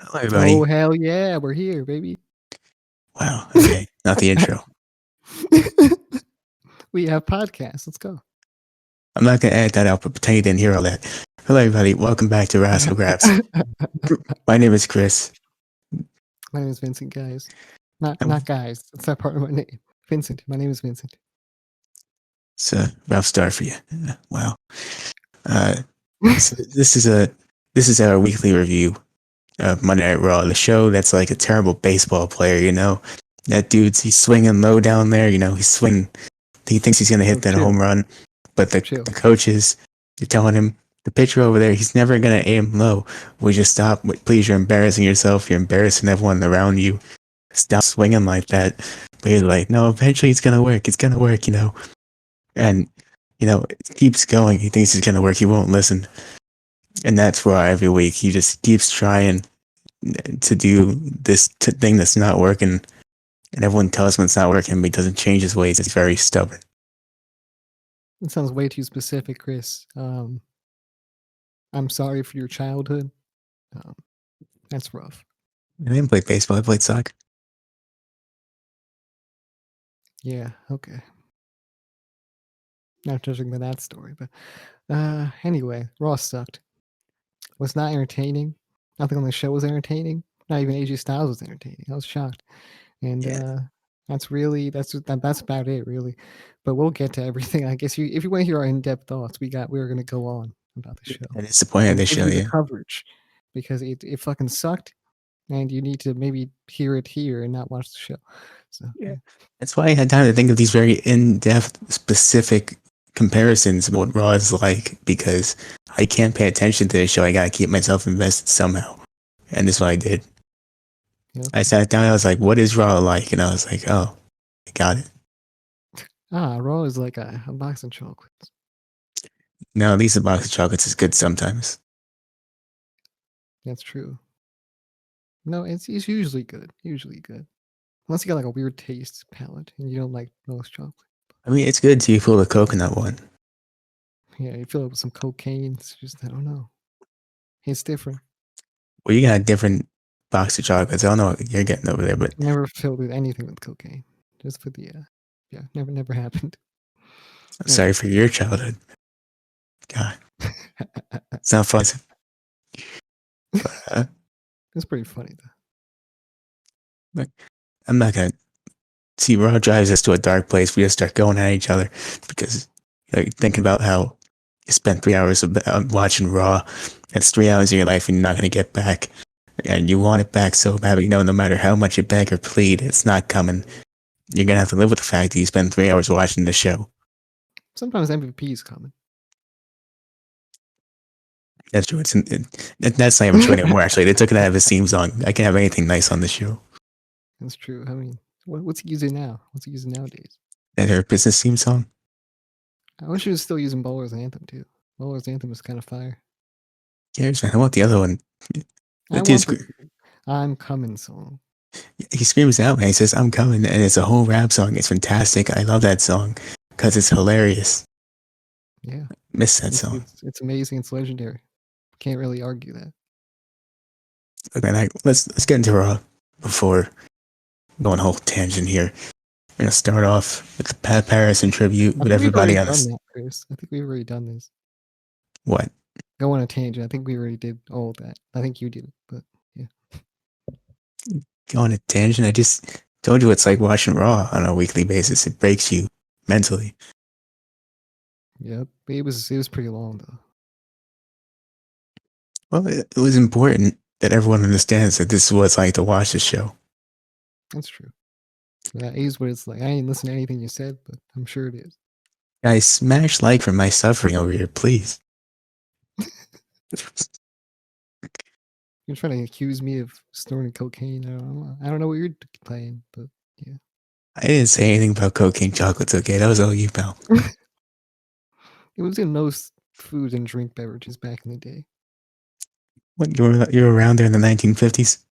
Hello, everybody. Oh, hell yeah, we're here, baby. Wow. Okay. Not the intro. We have podcasts. Let's go. I'm not going to edit that out, but pretend you didn't hear all that. Hello, everybody. Welcome back to Wrassle Graps. My name is Chris. My name is Vincent, guys. Not Um, guys. That's not part of my name. Vincent. My name is Vincent. It's a rough start for you. Wow. So this is our weekly review of Monday Night Raw, the show that's like a terrible baseball player. That he's swinging low down there. He's swinging. He thinks he's gonna hit that Chill. home run, but the Chill. coaches are telling him the pitcher over there, he's never gonna aim low. Would you stop? Please, you're embarrassing yourself. You're embarrassing everyone around you. Stop swinging like that. But he's like, no, eventually it's gonna work. It's gonna work, And it keeps going. He thinks it's gonna work. He won't listen, and that's why every week he just keeps trying to do this thing that's not working, and everyone tells him it's not working, but he doesn't change his ways. He's very stubborn. It sounds way too specific, Chris. I'm sorry for your childhood. That's rough. I didn't play baseball. I played soccer. Yeah, okay. Not judging by that story, but anyway, Raw sucked. Was not entertaining. Nothing on the show was entertaining. Not even AJ Styles was entertaining. I was shocked. And Yeah. that's about it, really. But we'll get to everything. I guess if you want to hear our in-depth thoughts, we're going to go on about the show That is the point of and this give show, you the yeah. coverage because it fucking sucked, and you need to maybe hear it here and not watch the show. So Yeah. That's why I had time to think of these very in-depth, specific comparisons of what Raw is like, because I can't pay attention to this show. I gotta keep myself invested somehow. And this is what I did. Yep. I sat down, I was like, what is Raw like? And I was like, oh, I got it. Raw is like a box of chocolates. No, at least a box of chocolates is good sometimes. That's true. No, it's usually good. Usually good. Unless you got like a weird taste palate and you don't like most chocolate. I mean, it's good till you pull the coconut one. Yeah, you fill it with some cocaine. It's just, I don't know. It's different. Well, you got a different box of chocolates. I don't know what you're getting over there, but Never filled with anything with cocaine. Just for the yeah, never happened. I'm sorry for your childhood. God, it's not fun. But, It's pretty funny though. I'm not gonna see. Raw drives us to a dark place. We just start going at each other because thinking about how you spent 3 hours watching Raw. That's 3 hours of your life and you're not gonna get back. And you want it back so bad, but no matter how much you beg or plead, it's not coming. You're gonna have to live with the fact that you spend 3 hours watching the show. Sometimes MVP is coming. That's true. That's not even true anymore. Actually, they took it out of his theme song. I can have anything nice on the show. That's true. I mean, what's he using now? What's he using nowadays? That her business theme song. I wish he was still using Bowler's Anthem too. Bowler's Anthem was kind of fire. Cares, man. I want the other one. I'm Coming song. He screams out, man. He says, "I'm coming," and it's a whole rap song. It's fantastic. I love that song because it's hilarious. Yeah, Miss that song. It's amazing. It's legendary. Can't really argue that. Okay, man, let's get into Raw before going whole tangent here. We're gonna start off with the Pat Patterson tribute with everybody on this. Chris. I think we've already done this. What? Go on a tangent. I think we already did all of that. I think you did it, but yeah. Go on a tangent. I just told you it's like watching Raw on a weekly basis. It breaks you mentally. Yep, but it was pretty long though. Well, it was important that everyone understands that this is what it's like to watch the show. That's true. That is what it's like. I didn't listen to anything you said, but I'm sure it is. Guys, smash like for my suffering over here, please. You're trying to accuse me of snorting cocaine. I don't know what you're playing, but yeah. I didn't say anything about cocaine chocolates, okay? That was all you, pal. It was in most food and drink beverages back in the day. What, you were around there in the 1950s?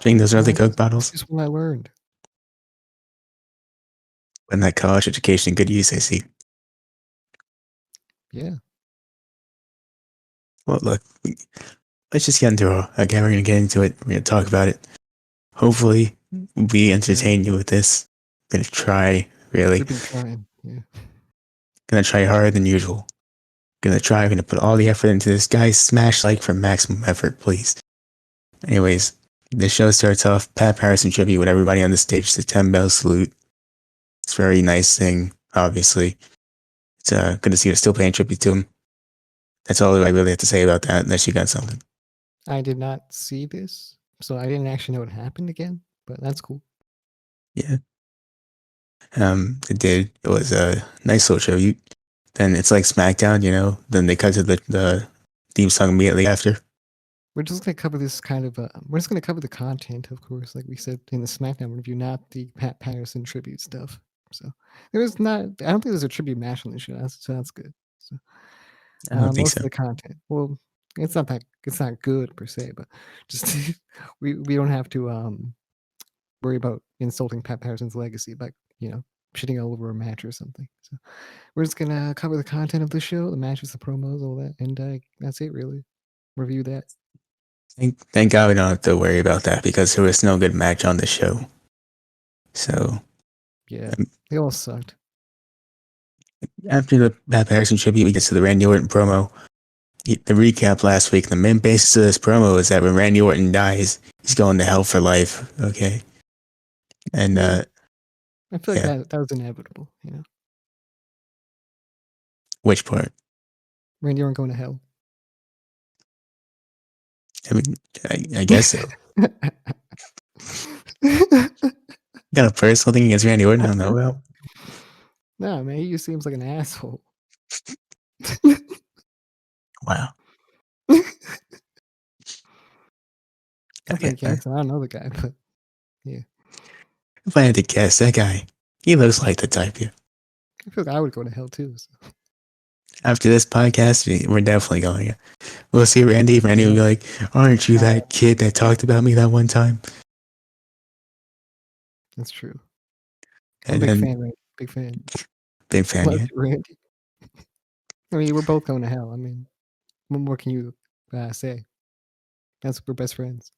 Drinking those early Coke bottles? That's what I learned. And that college education, good use, I see. Yeah. Well, look, let's just get into Raw. Okay, we're gonna get into it. We're gonna talk about it. Hopefully, we Yeah, entertain you with this. Gonna try, really. we've been trying. Yeah, Gonna try harder than usual. Gonna try. Gonna put all the effort into this. Guys, smash like for maximum effort, please. Anyways, the show starts off. Pat Patterson tribute with everybody on the stage. It's a 10-bell salute. It's a very nice thing, obviously. It's good to see you still paying tribute to him. That's all I really have to say about that, unless you got something. I did not see this, so I didn't actually know what happened again. But that's cool. Yeah. It did. It was a nice little tribute. Then it's like SmackDown, you know. Then they cut to the theme song immediately after. We're just gonna cover this kind of. We're just gonna cover the content, of course, like we said in the SmackDown review, not the Pat Patterson tribute stuff. So there was not. I don't think there's a tribute match on the show. So that's good. So I don't think most so. of the content. Well, it's not that. It's not good per se, but just we don't have to worry about insulting Pat Patterson's legacy by shitting all over a match or something. So we're just gonna cover the content of the show, the matches, the promos, all that, and that's it really. Review that. Thank God we don't have to worry about that because there was no good match on the show. So Yeah, they all sucked. after the Pat Patterson tribute, we get to the Randy Orton promo. The recap last week, the main basis of this promo is that when Randy Orton dies, he's going to hell for life. Okay. And Yeah, I feel like yeah, that was inevitable. which part? Randy Orton going to hell. I mean, I guess so. Got a personal thing against Randy Orton? I don't know. Well, Nah, man, he just seems like an asshole. wow. Nothing against him. I don't know the guy, but yeah, If I had to guess, that guy, he looks like the type. Yeah. I feel like I would go to hell too. So. After this podcast, we're definitely going. Yeah. We'll see Randy. Randy will be like, "Aren't you that kid that talked about me that one time?" That's true. I'm a And big then, fan, Randy. Big fan. big fan, Love yeah. you, Randy. I mean, we're both going to hell. I mean, what more can you say? We're best friends.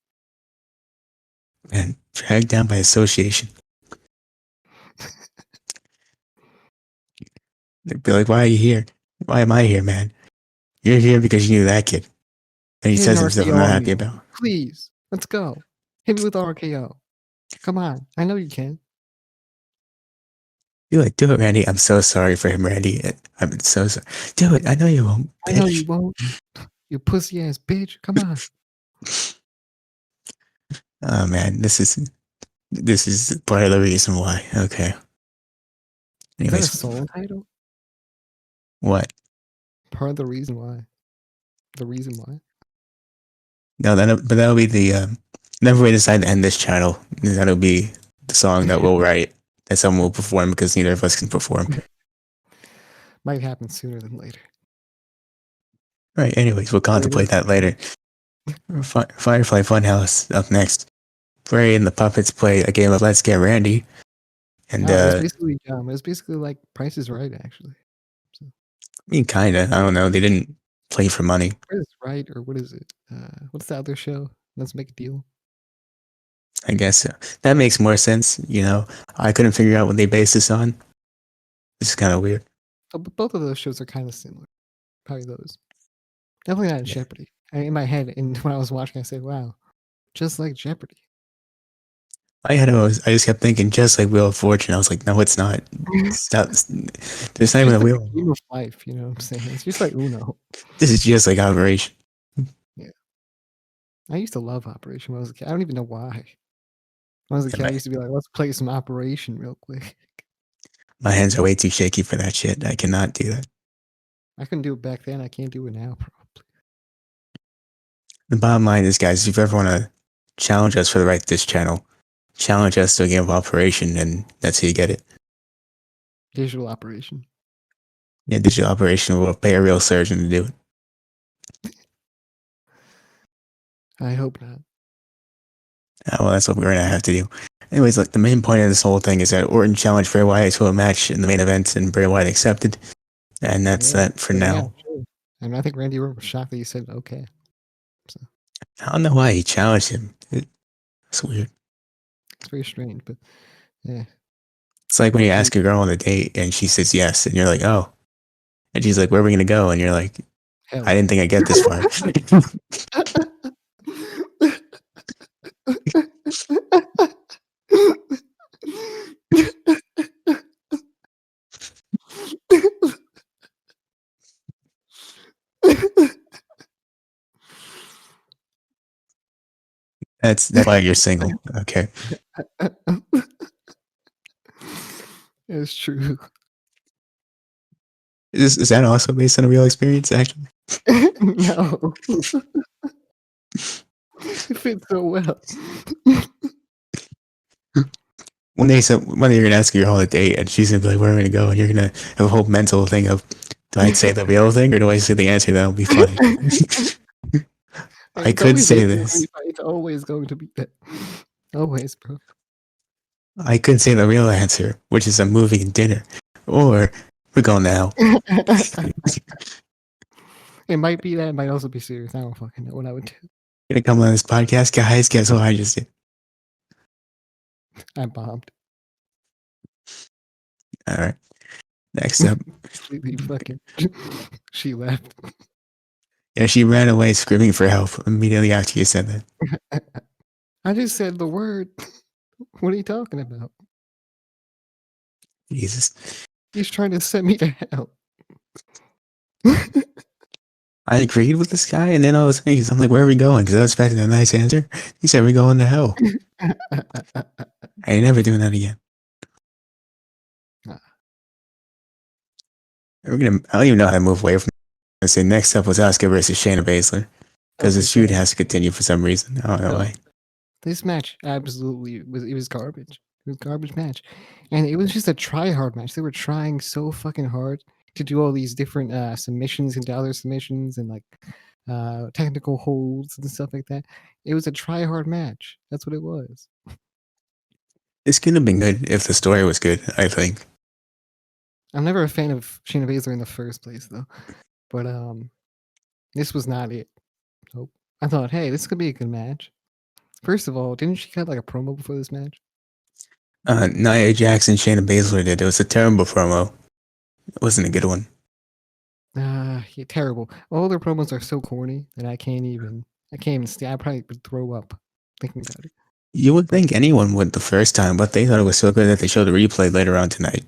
And dragged down by association. They'd be like, "Why are you here? Why am I here, man? You're here because you knew that kid." And he Hit an says himself, "I'm RKO not on happy me. about." Please, let's go. Hit me with RKO. Come on. I know you can. You're like, "Do it, Randy." I'm so sorry for him, Randy. I'm so sorry. Do it. I know you won't, bitch. I know you won't. You pussy ass bitch. Come on. Oh man, this is part of the reason why. Okay. Is that a Anyways, song title? what? Part of the reason why. The reason why. No, that'll be the whenever we decide to end this channel, that'll be the song that we'll write that someone will perform because neither of us can perform. Might happen sooner than later. Right. Anyways, we'll contemplate that later. Firefly Funhouse up next. Bray and the Puppets play a game of Let's Get Randy, and No, it was basically like Price is Right, actually. So, I mean, kinda. I don't know. They didn't play for money. Price is Right, or what is it? What's the other show? Let's Make a Deal. I guess so. That makes more sense. You know, I couldn't figure out what they based this on. This is kind of weird. Oh, but both of those shows are kind of similar. Probably those. Definitely not in Yeah. Jeopardy. In my head, and when I was watching, I said, "Wow, just like Jeopardy." I just kept thinking just like Wheel of Fortune. I was like, no, it's not. Stop. There's not even Just a like wheel. a game of life, you know what I'm saying? It's just like Uno. This is just like Operation. Yeah. I used to love Operation when I was a kid. I don't even know why. When I was a Yeah, kid, I used to be like, let's play some Operation real quick. my hands are way too shaky for that shit. I cannot do that. I couldn't do it back then. I can't do it now, probably. The bottom line is, guys, if you ever want to challenge us for the right to this channel, challenge us to a game of Operation, and that's how you get it. Digital Operation. Yeah, digital Operation will pay a real surgeon to do it. I hope not. Well, that's what we're going to have to do. Anyways, like the main point of this whole thing is that Orton challenged Bray Wyatt to a match in the main event, and Bray Wyatt accepted. And that's that for now. Sure. And I think Randy Orton was shocked that you said okay. So. I don't know why he challenged him. It's weird. It's very strange, but yeah. It's like when you What ask a girl on a date and she says yes, and you're like, oh. And she's like, where are we going to go? And you're like, hell? I didn't think I'd get this far. That's why you're single. Okay. It's true. Is that also based on a real experience, actually? No. It fits so well. When you're gonna ask your girl on a date and she's gonna be like, where are we gonna go? And you're gonna have a whole mental thing of, do I say the real thing or do I say the answer that'll be funny? I could say this. It's always going to be that. Always, bro. I could say the real answer, which is a movie and dinner. Or we're going now. It might be that. It might also be serious. I don't fucking know what I would do. Gonna come on this podcast, guys. Guess what I just did? I bombed. All right. Next up. Completely fucking. She left. Yeah, she ran away screaming for help immediately after you said that. I just said the word. What are you talking about? Jesus. He's trying to send me to hell. I agreed with this guy, and then all of a sudden, I'm like, where are we going? Because I was expecting a nice answer. He said, we're going to hell. I ain't never doing that again. I don't even know how to move away from it. So next up was Asuka versus Shayna Baszler. Because this feud has to continue for some reason. I don't know why. This match absolutely was garbage. It was a garbage match. And it was just a try-hard match. They were trying so fucking hard to do all these different submissions and other submissions and like technical holds and stuff like that. It was a try-hard match. That's what it was. This could have been good if the story was good, I think. I'm never a fan of Shayna Baszler in the first place, though. But this was not it. Nope. I thought, hey, this could be a good match. First of all, didn't she cut like a promo before this match? Nia Jax and Shayna Baszler did. It was a terrible promo. It wasn't a good one. Yeah, terrible. All their promos are so corny that I can't even stay. I probably would throw up thinking about it. You would think anyone would the first time, but they thought it was so good that they showed the replay later on tonight.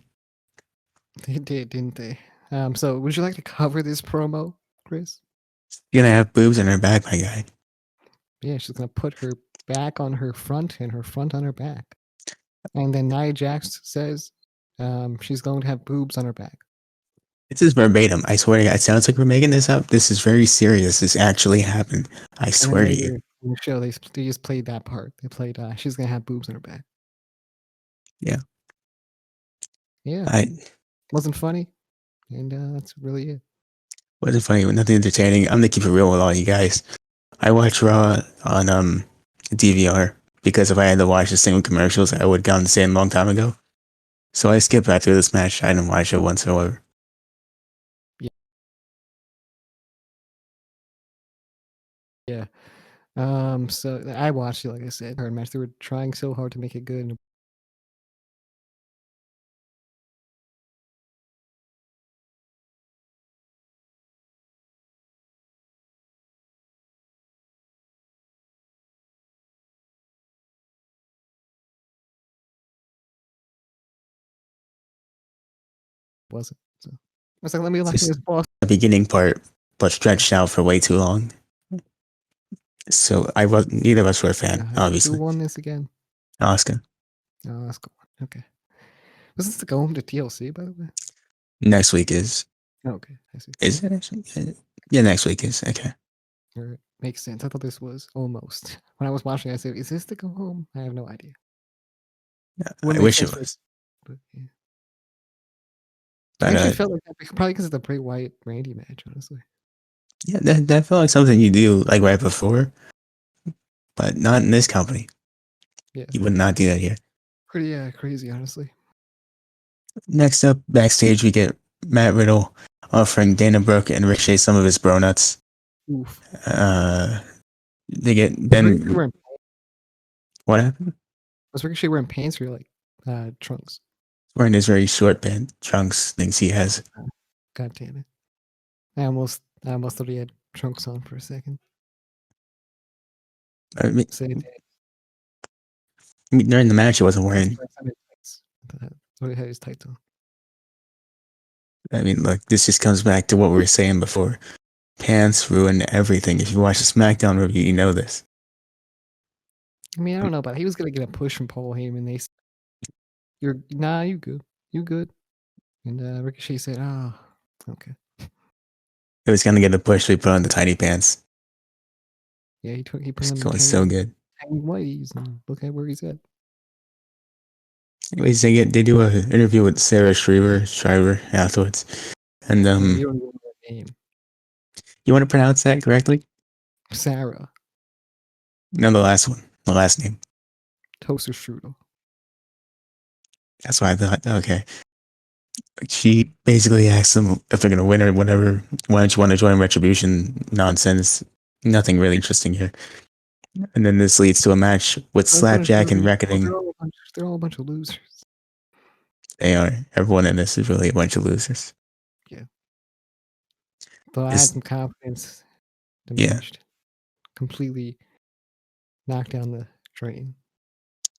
They did, didn't they? So would you like to cover this promo, Chris? She's gonna have boobs in her back, my guy. Yeah, she's gonna put her back on her front and her front on her back. And then Nia Jax says she's going to have boobs on her back. This is verbatim. I swear to God, it sounds like we're making this up. This is very serious. This actually happened. I swear to you. In the show, they just played that part. They played she's gonna have boobs on her back. Yeah. Yeah. Wasn't funny, and that's really it. Wasn't funny, nothing entertaining. I'm gonna keep it real with all you guys. I watch Raw on DVR because if I had to watch the same commercials, I would have gone the same long time ago. So I skipped right through this match. I didn't watch it whatsoever. Yeah. So I watched it, like I said, hard match. They were trying so hard to make it good. Wasn't. So I was like, let me lock in this boss. The beginning part, but stretched out for way too long. So neither of us were a fan, obviously. Who won this again? Asuka. Oh, Asuka won. Okay. Was this to go home to TLC, by the way? Next week is. Okay, I see. Is it actually? Yeah, next week is. Okay. All right. Makes sense. I thought this was almost. When I was watching, I said, is this to go home? I have no idea. I wish it was. But, yeah. But, I actually felt like that probably because of the Bray Wyatt Randy match, honestly. Yeah, that felt like something you do like right before, but not in this company. Yeah, you would not do that here. Pretty crazy, honestly. Next up, backstage, we get Matt Riddle offering Dana Brooke and Ricochet some of his bro nuts. Oof. They get Was Ricochet then wearing, what happened? was Ricochet wearing pants or like trunks? Wearing his very short pant trunks things he has. God damn it! I almost thought he had trunks on for a second. I mean, Say it. during the match, he wasn't wearing. I thought he had his tights on. I mean, look, this just comes back to what we were saying before. Pants ruin everything. If you watch the SmackDown review, you know this. I mean, I don't know, but he was gonna get a push from Paul Heyman. They said, you good, you good. And Ricochet said, "Oh, okay." It was gonna get a push. We put on the tiny pants. Yeah, he put It's on the going so good. tiny whiteys, and look at where he's at. Anyways, they do an interview with Sarah Shriver afterwards, and You don't even know her name, you want to pronounce that correctly? Sarah No, the last one, the last name. Toaster Strudel. That's why I thought. Okay, she basically asks them if they're gonna win or whatever. Why don't you want to join Retribution? Nonsense. Nothing really interesting here. And then this leads to a match with Slapjack and Reckoning. They're all a bunch of losers. They are. Everyone in this is really a bunch of losers. Yeah. But I had some confidence diminished. Yeah. Completely knocked down the drain.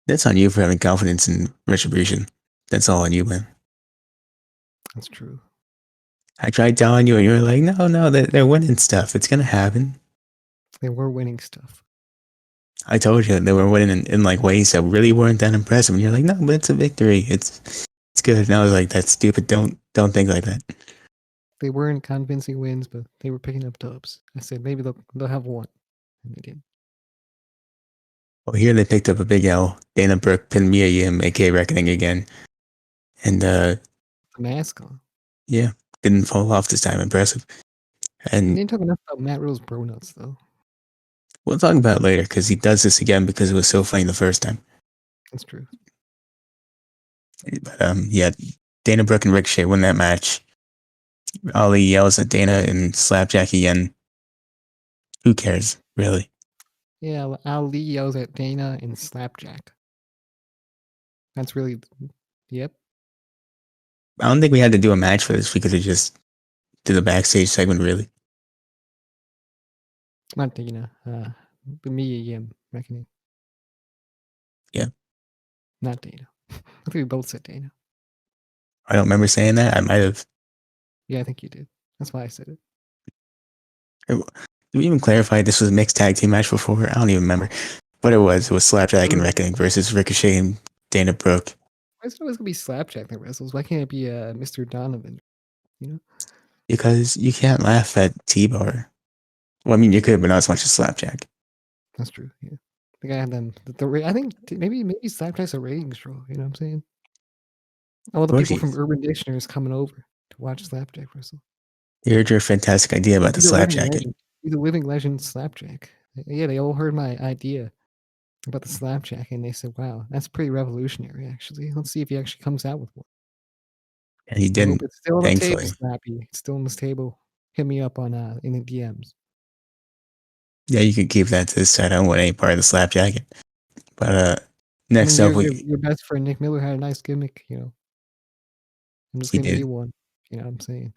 That's on you for having confidence in Retribution. That's all on you, man. That's true. I tried telling you, and you were like, no, they're winning stuff. It's going to happen. They were winning stuff. I told you they were winning in like ways that really weren't that impressive. And you're like, no, but it's a victory. It's good. And I was like, that's stupid. Don't think like that. They weren't convincing wins, but they were picking up dubs. I said maybe they'll have one, and they did. Well, here they picked up a big L. Dana Brooke pinned Mia Yim, aka Reckoning again, and the mask on. Yeah, didn't fall off this time. Impressive. And you didn't talk enough about Matt Riddle's bro nuts though. We'll talk about it later because he does this again because it was so funny the first time. That's true. But yeah, Dana Brooke and Ricochet win that match. Ali yells at Dana and Slapjack again. Who cares, really? Yeah, Ali yells at Dana and Slapjack. That's really, yep. I don't think we had to do a match for this. We could have just did a backstage segment, really. Not Dana. The Mia Yim Reckoning. Yeah. Not Dana. I think we both said Dana. I don't remember saying that. I might have. Yeah, I think you did. That's why I said it. Did we even clarify this was a mixed tag team match before? I don't even remember. But it was. It was Slapjack and Reckoning versus Ricochet and Dana Brooke. Why is it always going to be Slapjack that wrestles? Why can't it be Mr. Donovan? You know? Because you can't laugh at T-Bar. Well, I mean, you could, but not as much as Slapjack. That's true, yeah. I think I had them. I think maybe Slapjack's a ratings draw. You know what I'm saying? All the people from Urban Dictionary is coming over to watch Slapjack wrestle. You heard your fantastic idea about the Slapjack. He's a living legend, Slapjack. Yeah, they all heard my idea about the Slapjack, and they said, "Wow, that's pretty revolutionary. Actually, let's see if he actually comes out with one." And he didn't. It's still on the table, Slappy. It's still on this table. Hit me up on in the DMs. Yeah, you could keep that to the side. I don't want any part of the Slapjack. But next up, your best friend Nick Miller had a nice gimmick. You know, I'm just giving you one. You know what I'm saying?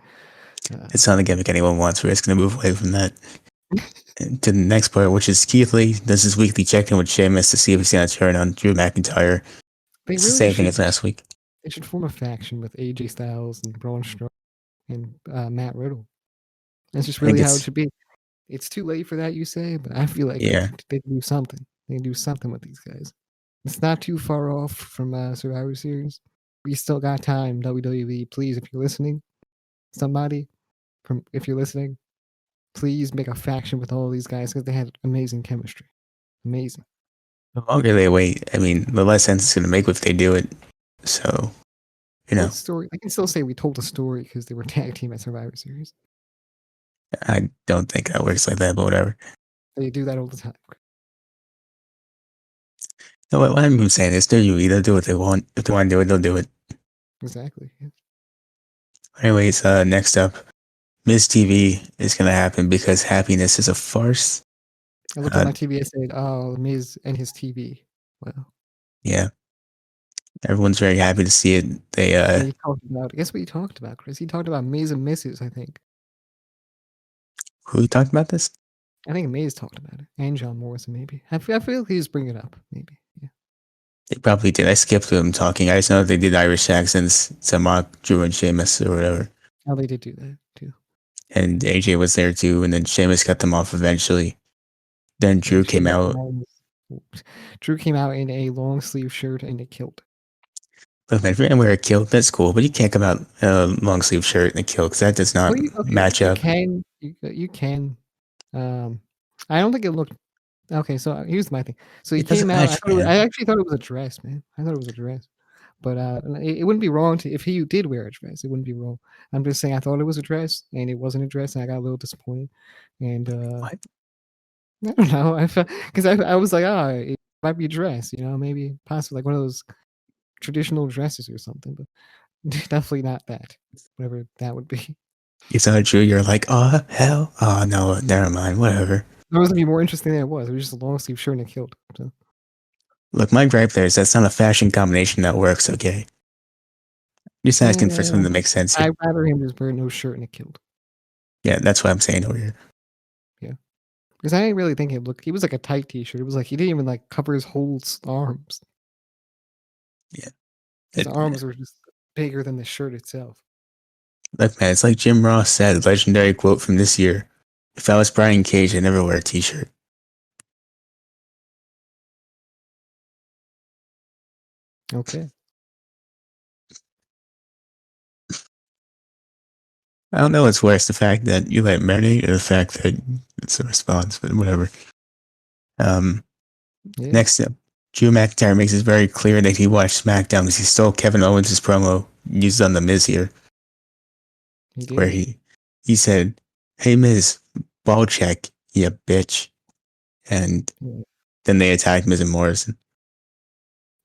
It's not a gimmick anyone wants. We're just going to move away from that. To the next part, which is Keith Lee does his weekly check-in with Sheamus to see if he's going to turn on Drew McIntyre. It's the same thing as last week. They should form a faction with AJ Styles and Braun Strowman and Matt Riddle. That's just really how it should be. It's too late for that, you say, but I feel like they can do something. They can do something with these guys. It's not too far off from Survivor Series. We still got time, WWE. Please, if you're listening, somebody if you're listening, please make a faction with all these guys because they had amazing chemistry. Amazing. The longer they wait, I mean, the less sense it's going to make if they do it. So, you know. Story. I can still say we told a story because they were tag team at Survivor Series. I don't think that works like that, but whatever. They do that all the time. No, what I'm even saying is they're you. They'll do what they want. If they want to do it, they'll do it. Exactly. Yeah. Anyways, next up, Miz TV is going to happen because happiness is a farce. I looked at my TV. I said, "Oh, Miz and his TV." Well, Yeah, everyone's very happy to see it. They and he talked about. Guess what he talked about, Chris? He talked about Miz and Mrs. I think. who talked about this? I think Miz talked about it, and John Morrison maybe. I feel like he's bringing it up. Maybe. Yeah. They probably did. I skipped them talking. I just know they did Irish accents to mock Drew and Sheamus or whatever. Oh, they did do that too. And AJ was there too, and then Sheamus cut them off eventually. Then Drew came out. Drew came out in a long sleeve shirt and a kilt. Look, man, if you're gonna wear a kilt, that's cool, but you can't come out in a long sleeve shirt and a kilt because that does not match up. You can. I don't think it looked. Okay, so here's my thing. So he It doesn't came out. match, I actually thought it was a dress, man. I thought it was a dress. But it wouldn't be wrong if he did wear a dress. It wouldn't be wrong. I'm just saying I thought it was a dress, and it wasn't a dress, and I got a little disappointed. And What? I don't know. I felt because I was like, it might be a dress, maybe possibly like one of those traditional dresses or something, but definitely not that. Whatever that would be. You saw Drew, you're like, oh hell, oh no, never mind, whatever. That was gonna be more interesting than it was. It was just a long sleeve shirt and a kilt. So. Look, my gripe there is that's not a fashion combination that works. Okay, just asking for something that makes sense here. I'd rather him just wear no shirt and a kilt. Yeah, that's what I'm saying over here. Yeah, because I didn't really think it looked. He was like a tight T-shirt. It was like he didn't even like cover his whole arms. Yeah, his arms were just bigger than the shirt itself. Look, man, it's like Jim Ross said, legendary quote from this year. If I was Brian Cage, I'd never wear a t-shirt. Okay. I don't know what's worse, the fact that you let it marinate or the fact that it's a response, but whatever. Next up, Drew McIntyre makes it very clear that he watched SmackDown because he stole Kevin Owens' promo used on The Miz here. He did. Where he said, "Hey Miz, ball check, you bitch." And then they attacked Miz and Morrison.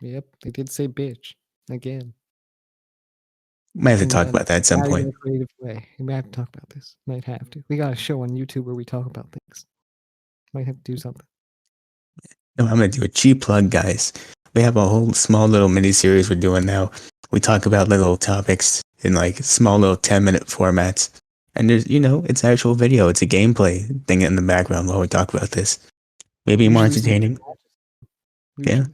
Yep, they did say bitch again. Might have to talk about that at some point. In a creative way. We might have to talk about this. Might have to. We got a show on YouTube where we talk about things. Might have to do something. No, I'm gonna do a cheap plug, guys. We have a whole small little mini series we're doing now. We talk about little topics in like small little 10-minute formats. And there's, it's actual video. It's a gameplay thing in the background while we talk about this. Maybe more entertaining. Yeah.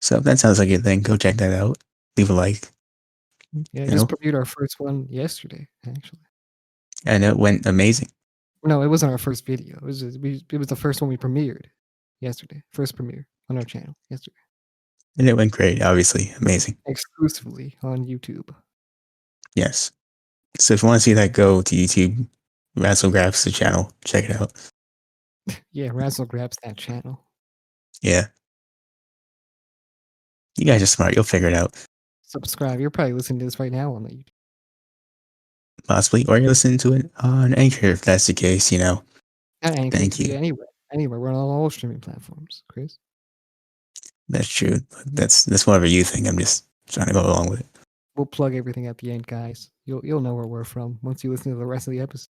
So if that sounds like your thing, go check that out. Leave a like. Yeah, just premiered our first one yesterday, actually. And it went amazing. No, it wasn't our first video. It was the first one we premiered yesterday. First premiere on our channel yesterday. And it went great, obviously. Amazing. Exclusively on YouTube. Yes. So if you want to see that, go to YouTube, Wrassle Graps, the channel. Check it out. Yeah, Wrassle Graps, that channel. Yeah. You guys are smart. You'll figure it out. Subscribe. You're probably listening to this right now on the YouTube. Possibly. Or you're listening to it on Anchor, if that's the case, Not Anchor. Thank you. Anywhere. We're on all streaming platforms, Chris. That's true. That's whatever you think. I'm just trying to go along with it. We'll plug everything at the end, guys. You'll know where we're from once you listen to the rest of the episode.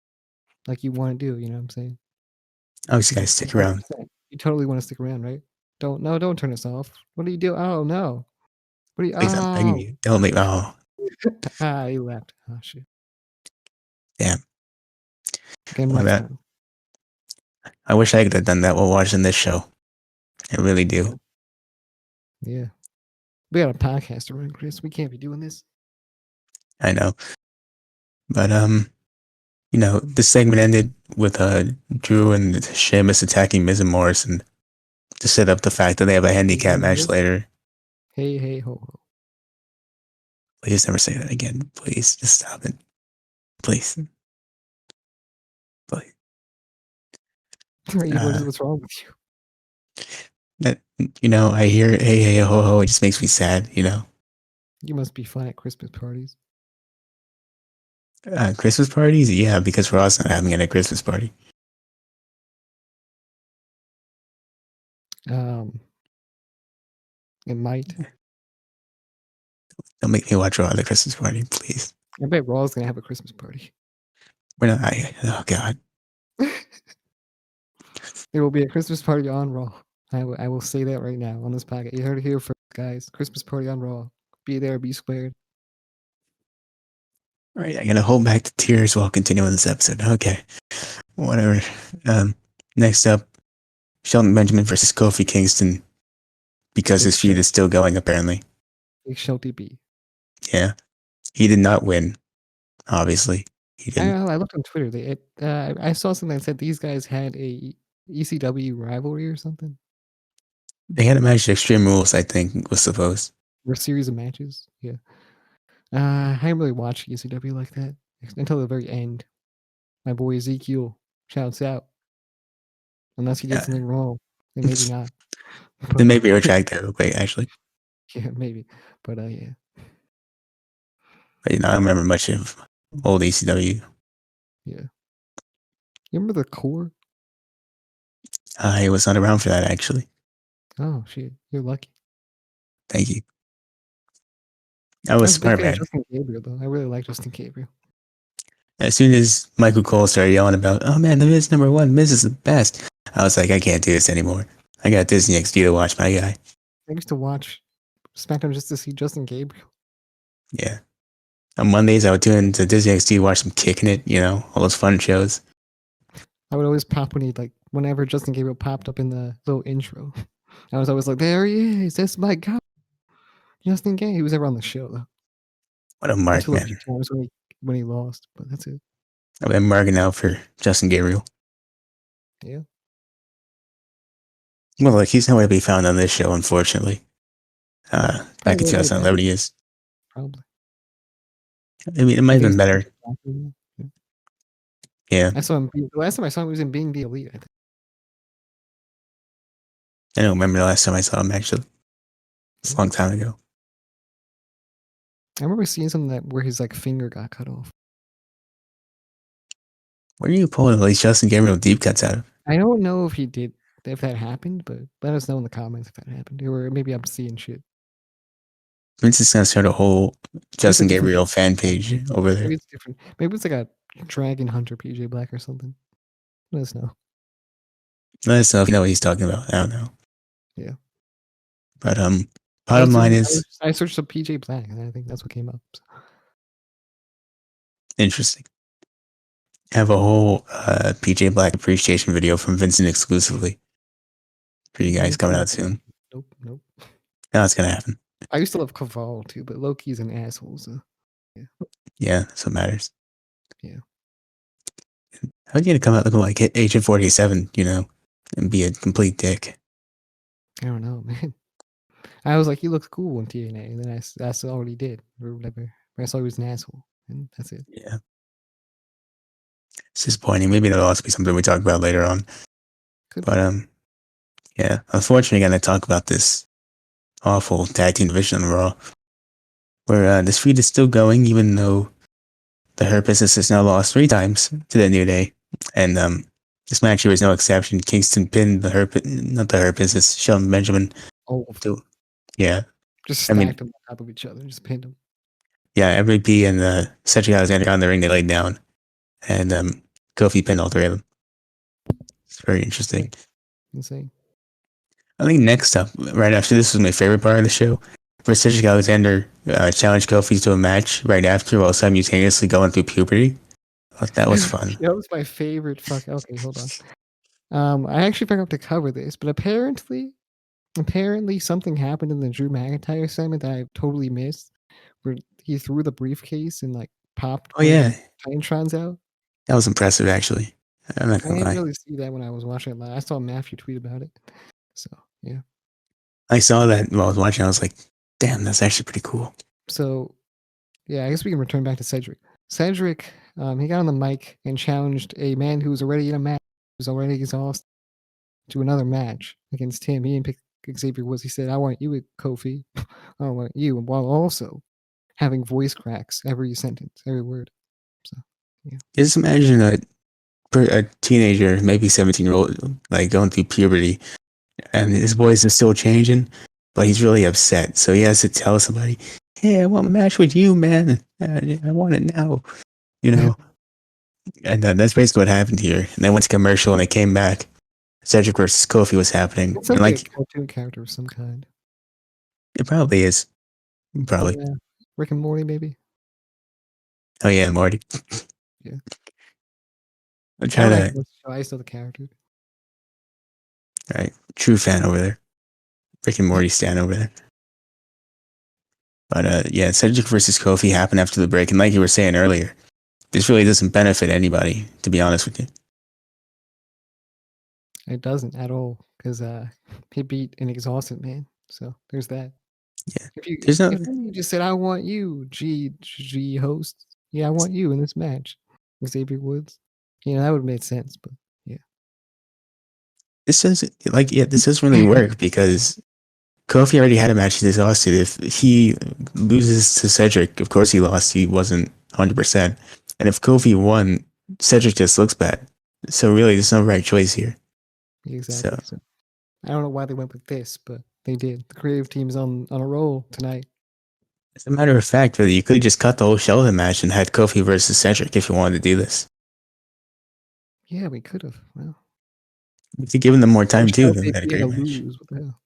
Like you want to do, you know what I'm saying? Obviously, guys, stick around. You totally want to stick around, right? Don't turn us off. What do you do? Oh no. What do you Please, I'm begging you. Don't leave. Oh. He left. Oh shit. Damn. Game left. I wish I could have done that while watching this show. I really do. Yeah. We got a podcast to run, Chris. We can't be doing this. I know. But this segment ended with Drew and Sheamus attacking Miz and Morrison to set up the fact that they have a handicap match later. Hey, ho, ho. Please never say that again. Please, just stop it. Please. Please. What's wrong with you? That, I hear hey, ho, ho. It just makes me sad, You must be fun at Christmas parties. Christmas parties? Yeah, because we're also not having it at Christmas party. It might. Don't make me watch Raw at the Christmas party, please. I bet Raw's gonna have a Christmas party. We're not. Oh God. There will be a Christmas party on Raw. I will say that right now on this podcast. You heard it here first, guys. Christmas party on Raw. Be there, be squared. All right, I'm gonna hold back the tears while continuing this episode. Okay, whatever. Next up, Shelton Benjamin versus Kofi Kingston because Big his feud is still going. Apparently, Big Shelty B. yeah, he did not win. Obviously, he didn't. I looked on Twitter. I saw something that said these guys had a ECW rivalry or something. They had a match at Extreme Rules, I think, was supposed. Or a series of matches. Yeah. I didn't really watch ECW like that until the very end. My boy Ezekiel shouts out. Unless he did Yeah. something wrong, then maybe not. Then maybe retract that real quick, actually. Yeah, maybe. But yeah. But, I don't remember much of old ECW. Yeah. You remember the Core? I was not around for that, actually. Oh shit, you're lucky. Thank you. I was a big smart, fan of man. Justin Gabriel, though. I really like Justin Gabriel. As soon as Michael Cole started yelling about, "Oh man, the Miz #1, Miz is the best," I was like, I can't do this anymore. I got Disney XD to watch my guy. I used to watch SmackDown just to see Justin Gabriel. Yeah. On Mondays, I would tune into Disney XD to watch them kicking it, all those fun shows. I would always pop whenever Justin Gabriel popped up in the little intro. I was always like, there he is. That's my guy. Justin Gabriel. He was never on the show, though. What a mark, Until a few man. times when he lost, but that's it. I've been marking out for Justin Gabriel. Yeah. Well, like, he's nowhere to be found on this show, unfortunately. Back in 2011 he is. Probably. I mean, it might have been better. Yeah. I saw him. The last time I saw him was in Being the Elite, I think. I don't remember the last time I saw him, actually. It's a long time ago. I remember seeing something where his finger got cut off. Where are you pulling all these Justin Gabriel deep cuts out of? I don't know if that happened, but let us know in the comments if that happened. Or maybe I'm seeing shit. Vincent's gonna start a whole Justin Gabriel fan page over there. Maybe it's different. Maybe it's like a Dragon Hunter PJ Black or something. Let us know. Let us know if you know what he's talking about. I don't know. Yeah. But bottom line is, I searched up PJ Black and I think that's what came up. So. Interesting. I have a whole PJ Black appreciation video from Vincent exclusively for you guys coming out soon. Nope. Now it's gonna happen. I used to love Caval too, but Loki's an asshole. So yeah. Yeah, that's what matters. Yeah. How are you gonna come out looking like Agent 47, and be a complete dick? I don't know, man. I was like, he looks cool in TNA, and then that's all he did, or whatever. I saw he was an asshole, and that's it. Yeah. It's disappointing. Maybe that'll also be something we talk about later on. Yeah. Unfortunately, I'm gonna talk about this awful tag team division on Raw, where this feud is still going, even though the Hurt Business has now lost 3 times to the New Day, and this match here is no exception. Kingston pinned not the Hurt Business, Shelton Benjamin. Oh, yeah. Just stacked them on top of each other, just pinned them. Yeah, MVP and Cedric Alexander got in the ring. They laid down, and Kofi pinned all 3 of them. It's very interesting. Insane. I think next up, right after this, was my favorite part of the show, where Cedric Alexander challenged Kofi to a match right after while simultaneously going through puberty. That was fun. That was my favorite. Okay, hold on. I actually forgot to cover this, but apparently something happened in the Drew McIntyre segment that I totally missed, where he threw the briefcase and popped. Oh yeah, Titantrons out. That was impressive, actually. I'm not I gonna didn't lie. really see that when I was watching it live. I saw Matthew tweet about it. So yeah. I saw that while I was watching. I was like, damn, that's actually pretty cool. So yeah, I guess we can return back to Cedric. Cedric, he got on the mic and challenged a man who was already in a match, who's already exhausted, to another match against him. He didn't pick Xavier Woods. He said, I want you with Kofi. I want you, while also having voice cracks every sentence, every word. So yeah. Just imagine a teenager, maybe 17-year-old, going through puberty, and his voice is still changing, but he's really upset. So he has to tell somebody, hey, I want a match with you, man. I want it now. And that's basically what happened here. And they went to commercial and they came back. Cedric versus Kofi was happening. It And sounds like a like, cartoon character of some kind. it probably is. Probably. Yeah, Rick and Morty, maybe. Oh yeah, Morty. Yeah, I'm I trying don't to. actually watch the show. I just know the character. Right, true fan over there. Rick and Morty stan over there. But yeah, Cedric versus Kofi happened after the break, and like you were saying earlier, this really doesn't benefit anybody, to be honest with you. It doesn't at all because he beat an exhausted man. So there's that. Yeah, If you there's no. if you just said I want you, G host, yeah, I want you in this match, Xavier Woods, that would have made sense. But yeah, This doesn't like yeah. This doesn't really work because Kofi already had a match. He's exhausted. If he loses to Cedric, of course he lost. He wasn't 100%. And if Kofi won, Cedric just looks bad. So really, there's no right choice here. exactly. So So I don't know why they went with this, but they did. The creative team's on a roll tonight. as a matter of fact, really, you could just cut the whole Sheldon match and had Kofi versus Cedric if you wanted to do this. Yeah, we could have. Well, You could give them more time too. Shell Then we had a TB great to match. lose. What the hell?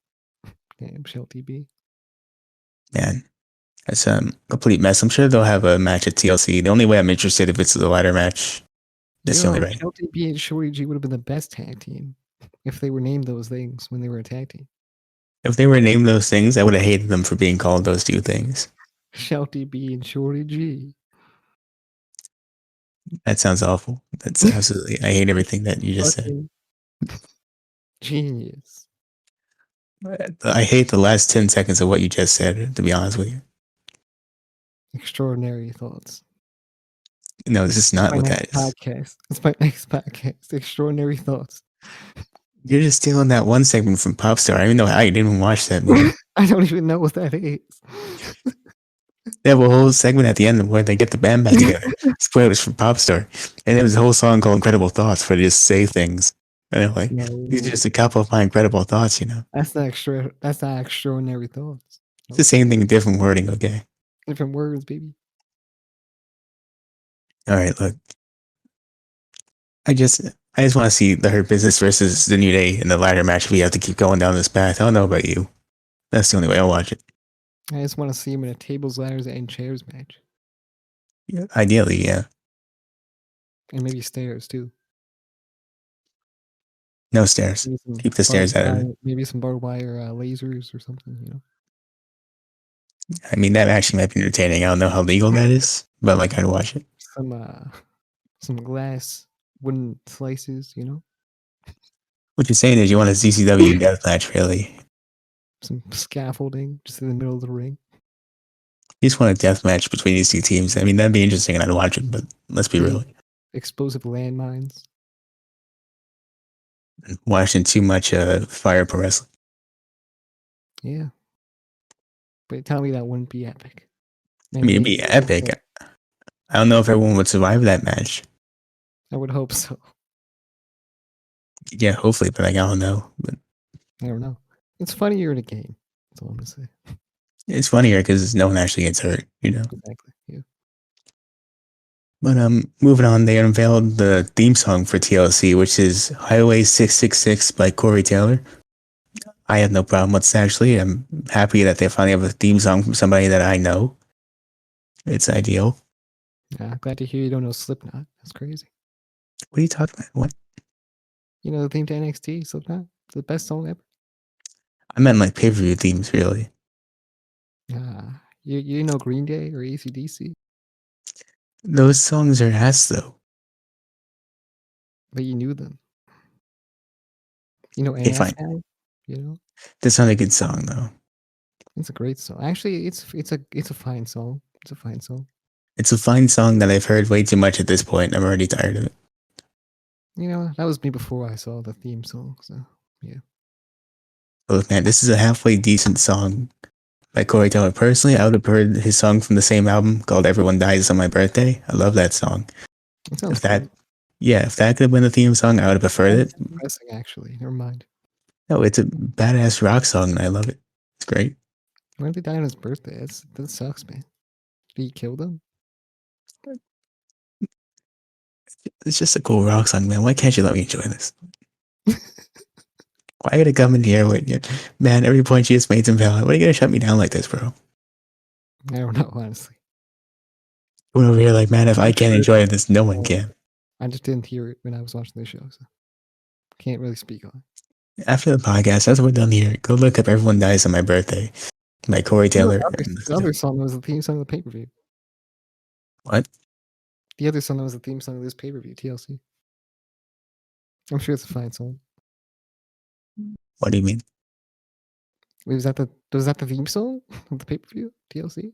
Damn, Shell TB. Man, that's a complete mess. I'm sure they'll have a match at TLC. The only way I'm interested if it's the ladder match. That's the only way. Shell TB and Shorty G would have been the best tag team if they were named those things when they were a tag team. If they were named those things, I would have hated them for being called those two things. Shell TB and Shorty G. That sounds awful. That's absolutely. I hate everything that you just said. Fucking genius. I hate the last 10 seconds of what you just said, to be honest with you. Extraordinary thoughts. No, this is not My what next that is. podcast. It's my next podcast. Extraordinary thoughts. You're just stealing that one segment from Popstar. I don't even know how you didn't even watch that movie. I don't even know what that is. They have a whole segment at the end where they get the band back together. Spoilers from Popstar. And there was a whole song called Incredible Thoughts where they just say things. And they're like, these are No, just a couple of my incredible thoughts, that's not extra. That's not extraordinary thoughts. It's the same thing, different wording, okay? Different words, baby. All right, look. I just want to see the Hurt Business versus the New Day in the ladder match if we have to keep going down this path. I don't know about you. That's the only way I'll watch it. I just want to see him in a tables, ladders, and chairs match, Yeah, ideally, yeah. and maybe stairs too. No stairs. Maybe some Keep the stairs out of it. maybe some barbed wire lasers or something. I mean, that actually might be entertaining. I don't know how legal that is, but like, I'd watch it. Some glass wooden slices. What you're saying is you want a CCW death match, really. Some scaffolding just in the middle of the ring. You just want a death match between these two teams. I mean, that'd be interesting and I'd watch it, but let's be real. Explosive landmines. Watching too much Fire Pro Wrestling. Yeah. But tell me that wouldn't be epic. I mean, it'd be epic. I don't know if everyone would survive that match. I would hope so. Yeah, hopefully, but I don't know. But I don't know. It's funnier in a game. That's all I'm gonna say. it's funnier because no one actually gets hurt, Exactly. Yeah. But moving on, they unveiled the theme song for TLC, which is Highway 666 by Corey Taylor. I have no problem with it, actually. I'm happy that they finally have a theme song from somebody that I know. It's ideal. Glad to hear you don't know Slipknot. That's crazy. What are you talking about? What? The theme to NXT, Slipknot? It's the best song ever. I meant like pay-per-view themes, really. You know Green Day or AC/DC? Those songs are ass, though. But you knew them. Okay, Ass fine. Now? That's not a good song, though. It's a great song. Actually, it's a fine song. It's a fine song. It's a fine song that I've heard way too much at this point. I'm already tired of it. That was me before I saw the theme song. So yeah. Look, man, this is a halfway decent song by Corey Taylor. Personally, I would have heard his song from the same album called Everyone Dies on My Birthday. I love that song. It sounds If that could have been the theme song, I would have preferred it. depressing, actually. Never mind. No, it's a badass rock song and I love it. It's great. Why did they die on his birthday? That sucks, man. Did he kill them? It's just a cool rock song, man. Why can't you let me enjoy this? Why you gotta come in here with you? Man, every point you just made some valid. Why are you gonna shut me down like this, bro? I don't know, honestly. We're over here like, man, if I I'm can't sure enjoy this, no one can. I just didn't hear it when I was watching the show, so can't really speak on it. After the podcast, after we're done here, go look up "Everyone Dies on My Birthday" by Corey Taylor. The other song that was the theme song of the pay-per-view. What? The other song that was the theme song of this pay-per-view, TLC. I'm sure it's a fine song. What do you mean? Was that the theme song of the pay-per-view, TLC?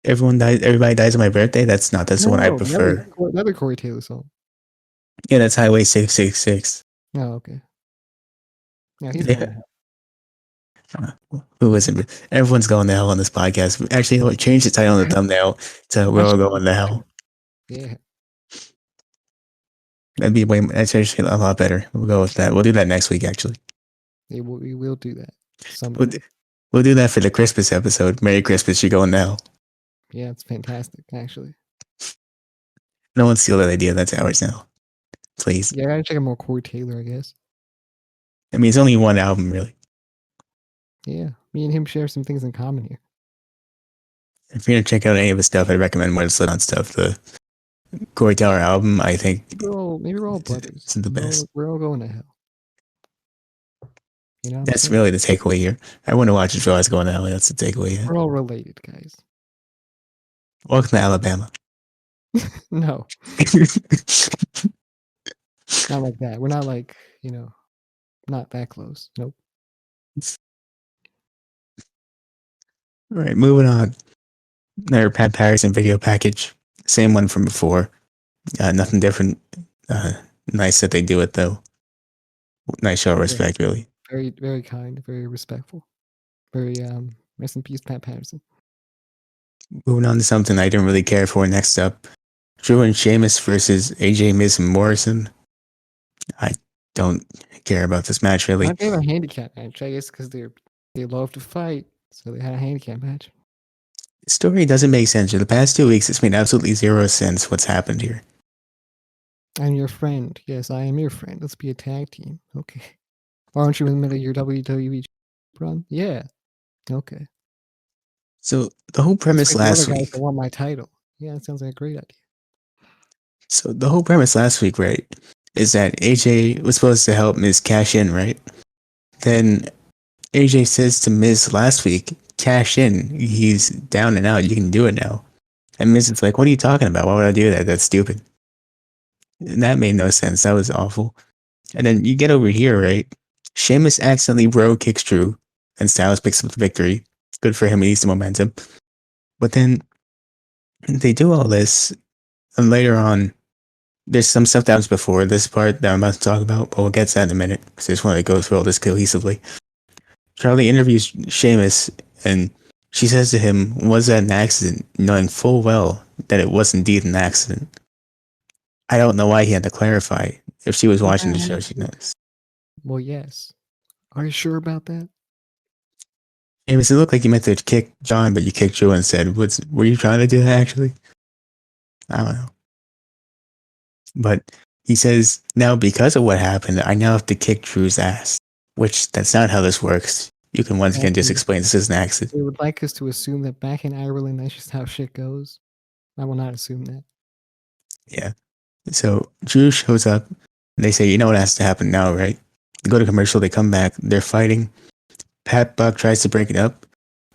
Everybody dies on my birthday. That's not. That's the one I prefer. Another Corey Taylor song. Yeah, that's Highway 666. Oh, okay. Yeah, he's Yeah. going to hell. Who isn't? Everyone's going to hell on this podcast. Actually, you know what? Change the title on the thumbnail to "We're all going to hell." Yeah. That'd be that's actually a lot better. We'll go with that. We'll do that next week, actually. Yeah, we will do that someday. We'll do that for the Christmas episode. Merry Christmas, you're going to hell. Yeah, it's fantastic, actually. No one steal that idea. That's ours now. Please. Yeah, I gotta check out more Corey Taylor, I guess. I mean, it's only one album, really. Yeah, me and him share some things in common here. If you're going to check out any of his stuff, I'd recommend more Slipknot stuff. The Corey Taylor album, I think. Maybe we're all brothers. It's the best. We're all going to hell. You know, that's really the takeaway here. I want to watch it. Realize going to hell. That's the takeaway here. We're all related, guys. Welcome to Alabama. No. Not like that. We're not like, not that close. Nope. All right, moving on. Another Pat Patterson video package. Same one from before. Nothing different. Nice that they do it, though. Nice show of respect, really. Very, very kind, very respectful. Very, rest in peace, Pat Patterson. Moving on to something I didn't really care for. Next up, Drew and Sheamus versus AJ, Miz, and Morrison. I don't care about this match, really. They have a handicap match, I guess, because they love to fight, so they had a handicap match. The story doesn't make sense. For the past 2 weeks, it's made absolutely zero sense what's happened here. I'm your friend. Yes, I am your friend. Let's be a tag team. Okay. Why aren't you in the middle of your WWE run? Yeah. Okay. So the whole premise last week. I want my title. Yeah, that sounds like a great idea. So the whole premise last week, right, is that AJ was supposed to help Miz cash in, right? Then AJ says to Miz last week, cash in. He's down and out. You can do it now. And Miz is like, what are you talking about? Why would I do that? That's stupid. And that made no sense. That was awful. And then you get over here, right? Sheamus accidentally bro kicks Drew, and Styles picks up the victory. Good for him. He needs the momentum. But then they do all this, and later on, there's some stuff that was before this part that I'm about to talk about, but we'll get to that in a minute, because I just want to go through all this cohesively. Charlie interviews Sheamus, and she says to him, was that an accident? Knowing full well that it was indeed an accident. I don't know why he had to clarify. If she was watching the show, she knows. Well, yes. Are you sure about that? It looked like you meant to kick John, but you kicked Drew instead. Were you trying to do that, actually? I don't know. But he says, now because of what happened, I now have to kick Drew's ass. Which, that's not how this works. You can once again just explain this is an accident. They would like us to assume that back in Ireland, that's just how shit goes. I will not assume that. Yeah. So Drew shows up, and they say, you know what has to happen now, right? They go to commercial, they come back, they're fighting. Pat Buck tries to break it up.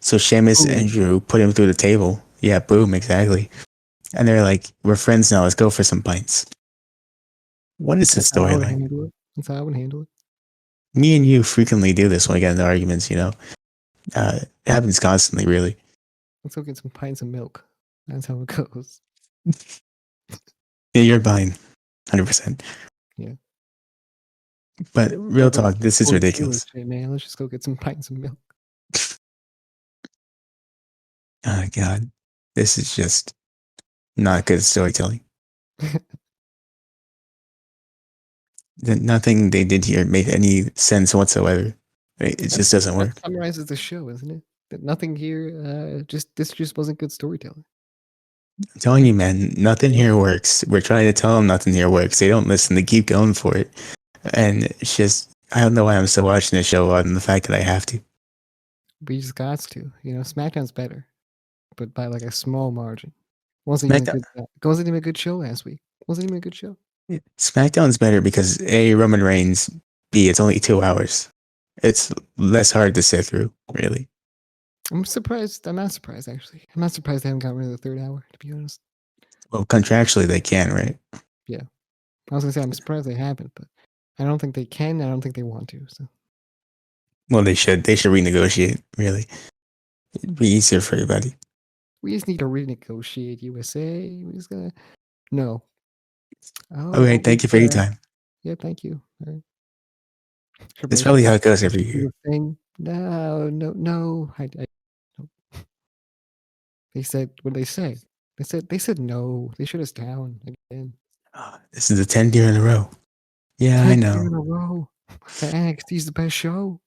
So Sheamus and Drew put him through the table. Yeah, boom, exactly. And they're like, we're friends now, let's go for some pints. What is the storyline? That's how I would handle it. Me and you frequently do this when we get into arguments, it happens constantly, really. Let's go get some pints of milk. That's how it goes. Yeah, you're buying 100%. Yeah. But real talk, this is ridiculous. Man, let's just go get some pints of milk. Oh, God. This is just not good storytelling. Nothing they did here made any sense whatsoever. It just doesn't work. That summarizes the show, isn't it? That nothing here, this just wasn't good storytelling. I'm telling you, man, nothing here works. We're trying to tell them nothing here works. They don't listen. They keep going for it. And it's just, I don't know why I'm still watching the show other than the fact that I have to. We just got to. SmackDown's better, but by like a small margin. Wasn't even a SmackDown, good. Wasn't even a good show last week. Wasn't even a good show. SmackDown's better because A, Roman Reigns, B, it's only 2 hours. It's less hard to sit through, really. I'm surprised. I'm not surprised actually. I'm not surprised they haven't got rid of the third hour. To be honest. Well, contractually they can, right? Yeah, I was gonna say I'm surprised they haven't, but I don't think they can. I don't think they want to. So Well, they should. They should renegotiate, really. It'd be easier for everybody. we just need to renegotiate USA. We just gotta. No. Okay, Oh, thank you for your time. yeah. Thank you. All right. That's Triple H probably how it goes wants every to do year. the thing. No, no, no. No. They said what did they say? They said no. They shut us down again. This is the 10th year in a row. Yeah, I 10th year know. in a row. That NXT's the best show.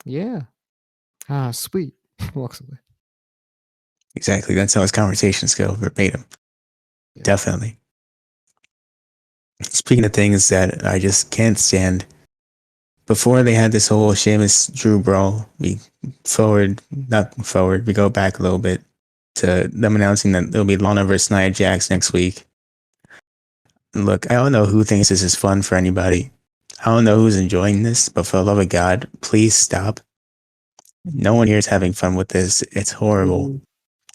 Yeah. Sweet. Walks away. Exactly. That's how his conversations go, verbatim. Yeah. Definitely. Speaking of things that I just can't stand, before they had this whole Sheamus Drew brawl, we go back a little bit to them announcing that it'll be Lana versus Nia Jax next week. And look, I don't know who thinks this is fun for anybody. I don't know who's enjoying this, but for the love of God, please stop. No one here is having fun with this. It's horrible.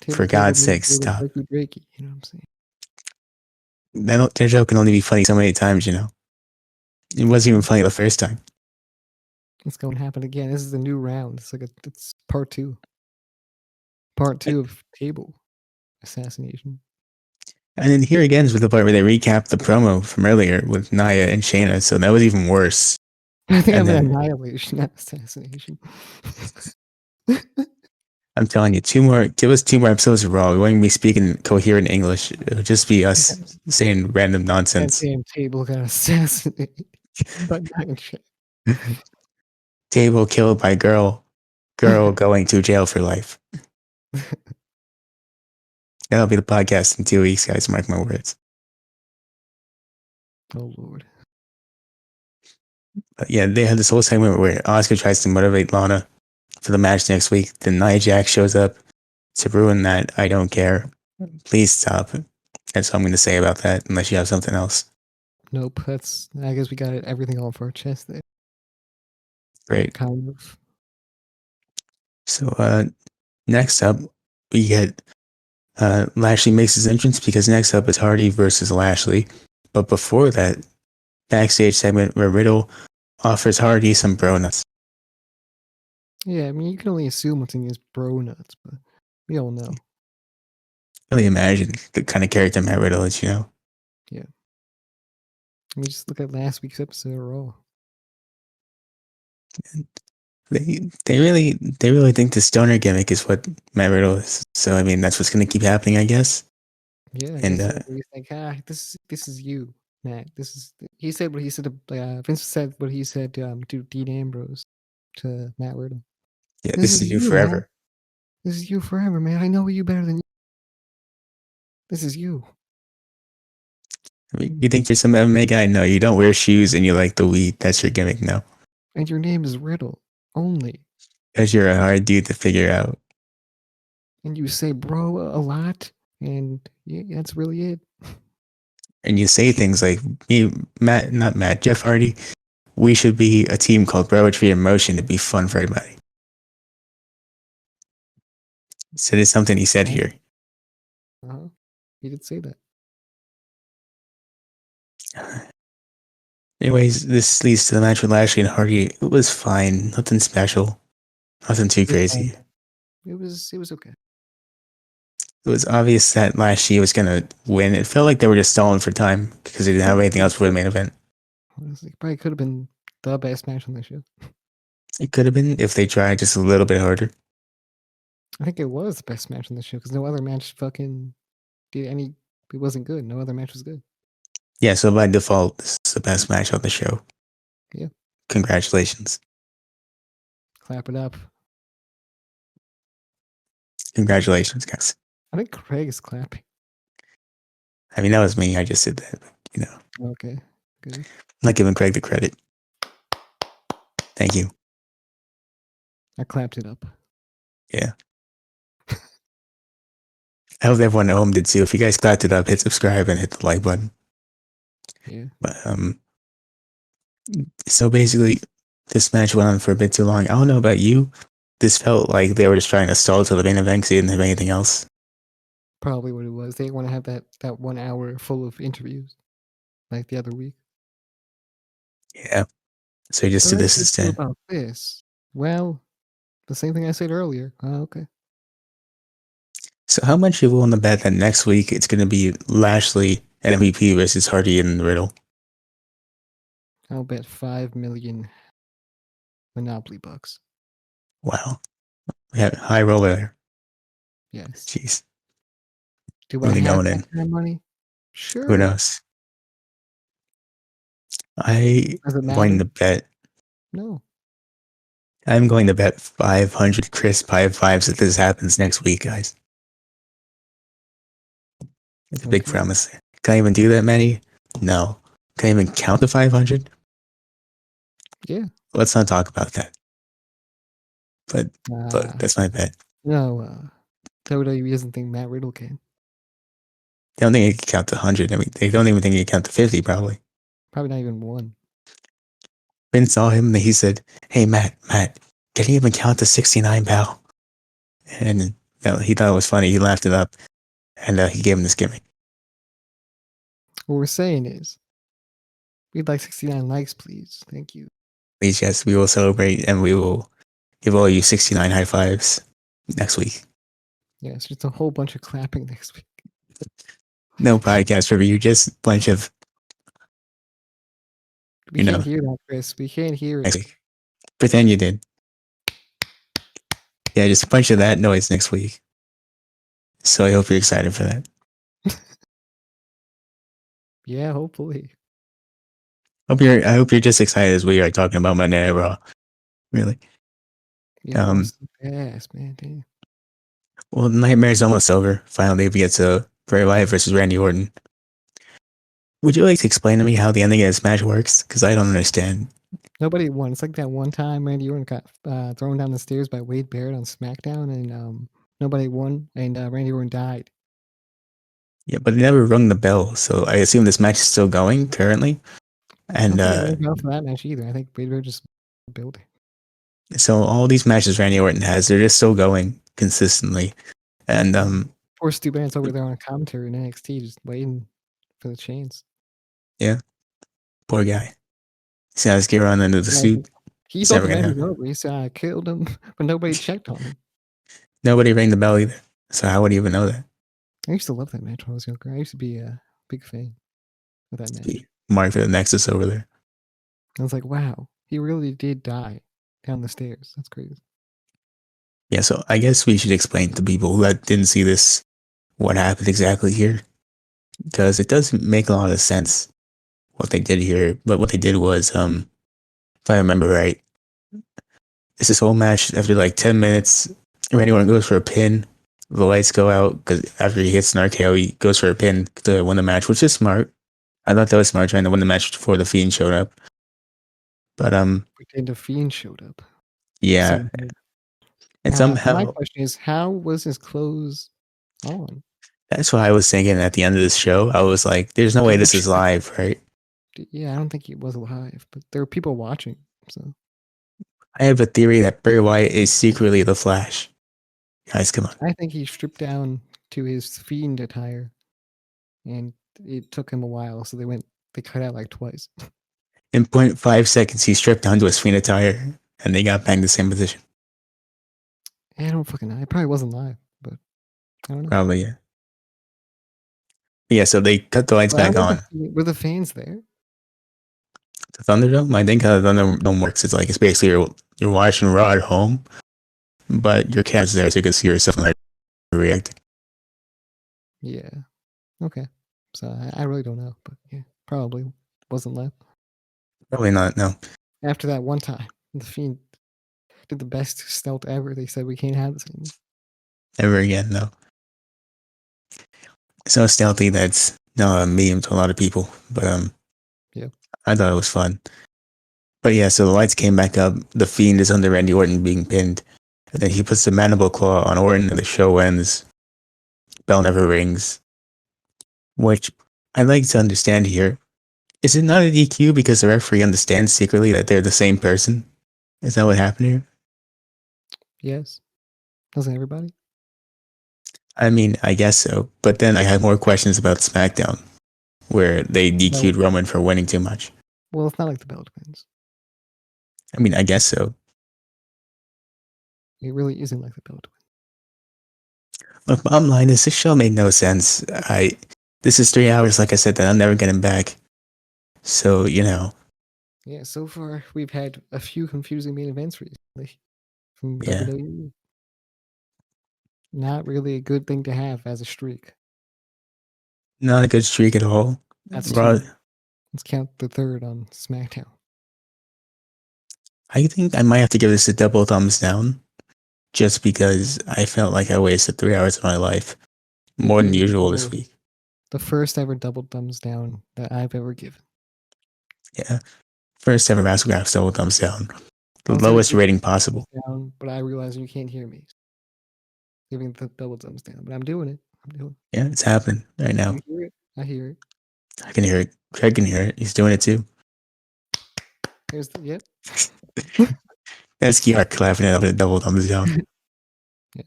For Table God's needs sake, a little stop. breaky breaky. You know what I'm saying? Their joke can only be funny so many times, you know. It wasn't even funny the first time. It's going to happen again. This is a new round. It's part two. Part two of table assassination. And then here again is with the part where they recap the promo from earlier with Nia and Shayna, so that was even worse. I think And I'm an then annihilation, not assassination. I'm telling you, give us 2 more episodes of Raw. We won't even be speaking coherent English. It'll just be us saying random That nonsense. damn table got assassinated by Nia Jax. Table killed by girl going to jail for life. That'll be the podcast in 2 weeks, guys. Mark my words. Oh Lord. But yeah, they had this whole segment where Oscar tries to motivate Lana for the match next week. Then Nia Jax shows up to ruin that. I don't care. Please stop. That's all I'm going to say about that, unless you have something else. Nope. I guess we got everything all for our chest there. Great. Kind of. So next up, we get Lashley makes his entrance because next up is Hardy versus Lashley. But before that, backstage segment where Riddle offers Hardy some bro nuts. Yeah, I mean you can only assume what's in his bro nuts, but we all know. Really imagine the kind of character Matt Riddle is, you know? Yeah. I mean just look at last week's episode of Raw. They really think the stoner gimmick is what Matt Riddle is. So I mean that's what's gonna keep happening, I guess. Yeah, I And guess so. He's like, this is you, Matt. He said what he said to Vince said what he said to Dean Ambrose to Matt Riddle. yeah, This this is is you you, Matt. forever. This is you forever, man. I know you better than you. This is you. I mean, you think you're some MMA guy? No, you don't wear shoes and you like the weed. That's your gimmick. No, And your name is Riddle. Only. because you're a hard dude to figure out. And you say bro a lot. And yeah, that's really it. And you say things like, not Matt, Jeff Hardy, we should be a team called Poetry in Motion to be fun for everybody. So it's something he said here. Uh-huh. He did say that. Anyways, this leads to the match with Lashley and Hardy. It was fine. Nothing special. Nothing too crazy. It was okay. It was obvious that Lashley was going to win. It felt like they were just stalling for time because they didn't have anything else for the main event. Honestly, probably could have been the best match on the show. It could have been if they tried just a little bit harder. I think it was the best match on the show because no other match fucking did any. It wasn't good. No other match was good. Yeah, so by default, this is the best match on the show. Yeah. Congratulations. Clap it up. Congratulations, guys. I think Craig is clapping. I mean, that was me. I just did that, but, you know. Okay. Good. I'm not giving Craig the credit. Thank you. I clapped it up. Yeah. I hope everyone at home did too. If you guys clapped it up, hit subscribe and hit the like button. Yeah. But so basically, this match went on for a bit too long. I don't know about you. This felt like they were just trying to stall to the main event because they didn't have anything else. Probably what it was. They want to have that 1 hour full of interviews, like the other week. Yeah. So you just So did how this do you feel instead. about this? Well, the same thing I said earlier. Okay. So how much you willing to bet that next week it's going to be Lashley and MVP versus Hardy and Riddle? I'll bet 5 million Monopoly bucks. Wow. Yeah, high roller there. Yes. Jeez. Do I Really have going that in. kind of money? Who Sure. knows? I'm Does it going matter? to bet. No. I'm going to bet 500 crisp high fives that this happens next week, guys. It's a big Okay. promise. Can I even do that many? No. Can I even count to 500? Yeah. Let's not talk about that. But look, Uh, that's my bet. no, WWE doesn't think Matt Riddle can. They don't think you can count to 100. I mean, they don't even think you can count to 50, probably. Probably not even one. Vince saw him and he said, "Hey, Matt, can you even count to 69, pal?" And he thought it was funny. He laughed it up and he gave him this gimmick. What we're saying is, we'd like 69 likes, please. Thank you. Please, yes, we will celebrate and we will give all you 69 high fives next week. Yes, just a whole bunch of clapping next week. No podcast review, just a bunch of, We can't hear that, Chris. We can't hear next it. week. Pretend you did. Yeah, just a bunch of that noise next week. So I hope you're excited for that. Yeah, hopefully. I hope you're just excited as we are talking about Monday Night Raw. Really. Yeah, going so fast, man. Damn. Well, the nightmare's almost over. Finally, we get to Bray Wyatt versus Randy Orton. Would you like to explain to me how the ending of this match works? Because I don't understand. Nobody won. It's like that one time Randy Orton got thrown down the stairs by Wade Barrett on SmackDown, and nobody won, and Randy Orton died. Yeah, but they never rung the bell, so I assume this match is still going currently. I And don't think it rang bell for that match either. I think Wade Barrett just building. so all these matches Randy Orton has, they're just still going consistently. And Poor Stu Barrett's over there on commentary in NXT, just waiting for the chance. yeah, poor guy. See how his gear on into the suit. He It's thought never the gonna match was happen. over. He said I killed him, but nobody checked on him. Nobody rang the bell either. So how would he even know that? I used to love that match when I was younger. I used to be a big fan of that match. Mark for the Nexus over there. I was like, wow, he really did die down the stairs. That's crazy. Yeah, so I guess we should explain to people who didn't see this what happened exactly here. Because it doesn't make a lot of sense what they did here. But what they did was, if I remember right, it's this whole match after like 10 minutes. Randy Orton goes for a pin. The lights go out because after he hits an RKO, he goes for a pin to win the match, which is smart. I thought that was smart, trying to win the match before the Fiend showed up. But Pretend the Fiend showed up. yeah, and my somehow question is, how was his clothes on? that's what I was thinking at the end of this show. I was like, "There's no way this is live, right?" Yeah, I don't think it was live, but there were people watching. So I have a theory that Bray Wyatt is secretly the Flash. Guys, come on. I think he stripped down to his Fiend attire, and it took him a while. So they cut out like twice. In 0.5 seconds, he stripped down to his Fiend attire, and they got back in the same position. I don't fucking know. It probably wasn't live, but I don't know. Probably, yeah. Yeah, so they cut the lights back on. Were the fans there? The Thunderdome? I think how the Thunderdome works is like it's basically you're watching Raw at home, but your camera's there so you can see yourself like reacting. Yeah. Okay. So I really don't know, but yeah, probably wasn't live. Probably not, no. After that one time, the Fiend did the best stealth ever. They said we can't have this anymore. Never again, no. So stealthy that's not a meme to a lot of people, but yeah. I thought it was fun. But yeah, so the lights came back up. The Fiend is under Randy Orton being pinned. And then he puts the mandible claw on Orton and the show ends. Bell never rings. Which I'd like to understand here. Is it not a DQ because the referee understands secretly that they're the same person? Is that what happened here? Yes. Doesn't everybody? I mean, I guess so. But then I had more questions about SmackDown, where they DQ'd Roman for winning too much. Well, it's not like the bell depends. I mean, I guess so. It really isn't like the bell depends. Look, bottom line is this show made no sense. This is 3 hours, like I said, that I'm never getting back. So, Yeah, so far we've had a few confusing main events recently from Yeah. WWE. Not really a good thing to have as a streak. Not a good streak at all. That's Raw, two. Let's count the third on SmackDown. I think I might have to give this a double thumbs down, just because I felt like I wasted 3 hours of my life, more than usual this week. The first ever double thumbs down that I've ever given. Yeah. First ever Wrassle Graps double thumbs down. The lowest rating possible. Down, but I realize you can't hear me. Giving the double thumbs down, but I'm doing it. Yeah, it's happening right now. You hear it? I hear it. I can hear it. Craig can hear it. He's doing it too. Here's the yep. That's Kiark clapping it up with a double thumbs down. Yeah.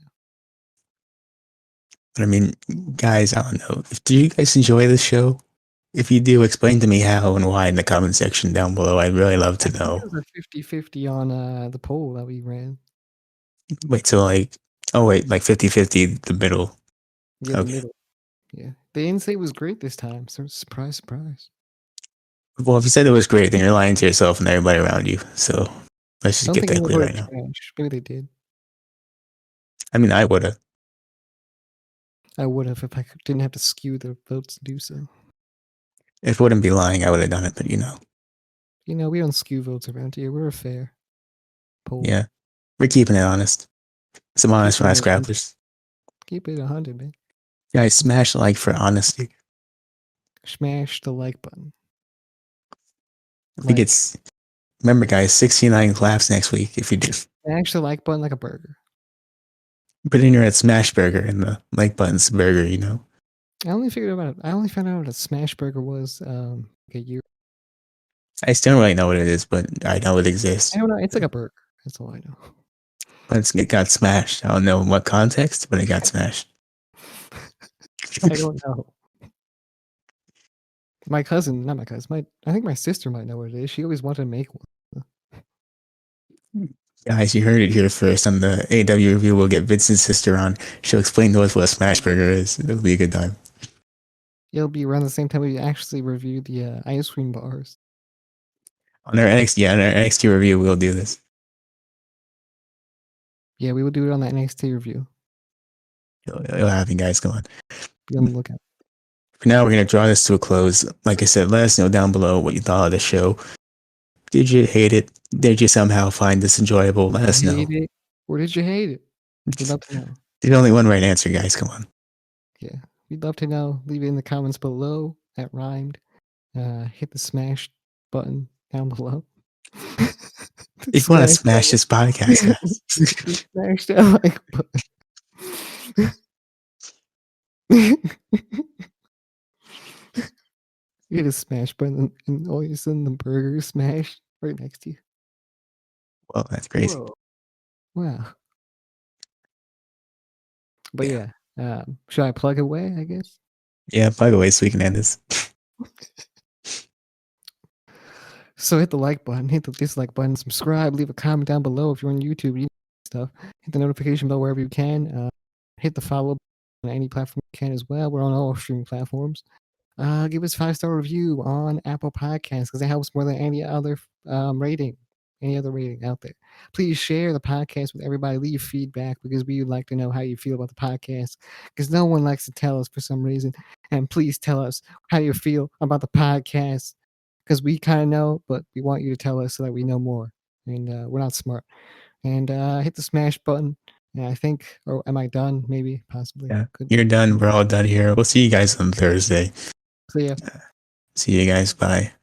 But I mean, guys, I don't know. Do you guys enjoy this show? If you do, explain to me how and why in the comment section down below. I'd really love to know. It was a 50-50 on the poll that we ran. Wait, so like 50-50 the middle. Yeah, okay. The middle. Yeah. They didn't say it was great this time, so surprise, surprise. Well, if you said it was great, then you're lying to yourself and everybody around you. So let's just get that clear right now. Maybe they did. I mean, I would have. I would have if I didn't have to skew the votes to do so. If I wouldn't be lying, I would have done it, but we don't skew votes around here. We're a fair poll. Yeah. We're keeping it honest. Some honest Rice Grapplers. Keep it 100, man. Guys, smash like for honesty. Smash the like button. I think it's, remember guys, 69 claps next week if you do. Smash the like button like a burger. Put in your Smash Burger and the like button's burger, I only found out what a smash burger was like a year. I still don't really know what it is, but I know it exists. I don't know. It's like a burger. That's all I know. But it got smashed. I don't know in what context, but it got smashed. I don't know. I think my sister might know what it is. She always wanted to make one. Guys, you heard it here first on the AW review. We'll get Vincent's sister on. She'll explain to us what a smash burger is. It'll be a good time. It'll be around the same time we actually review the ice cream bars. On our NXT review, we'll do this. Yeah, we will do it on the NXT review. You'll have you guys going. Be on the lookout. For now, we're going to draw this to a close. Like I said, let us know down below what you thought of the show. Did you hate it? Did you somehow find this enjoyable? Let us know. It? Or did you hate it? We'd love to know. There's only one right answer, guys. Come on. Yeah, we'd love to know. Leave it in the comments below. That rhymed. Hit the smash button down below. If you want to smash this podcast, guys. Smash that like button. You hit a smash button and all of a sudden the burger smashed right next to you. Well, that's crazy. Whoa. Wow. But yeah, should I plug away, I guess? Yeah, plug away so we can end this. So hit the like button, hit the dislike button, subscribe, leave a comment down below if you're on YouTube, stuff. Hit the notification bell wherever you can. Hit the follow on any platform you can as well. We're on all streaming platforms. Give us a 5-star review on Apple Podcasts because it helps more than any other rating out there. Please share the podcast with everybody. Leave feedback because we would like to know how you feel about the podcast because no one likes to tell us for some reason. And please tell us how you feel about the podcast because we kind of know, but we want you to tell us so that we know more. And we're not smart. And hit the smash button. And I think, or am I done? Maybe, possibly. Yeah, you're done. We're all done here. We'll see you guys on Thursday. See ya. See you guys. Bye.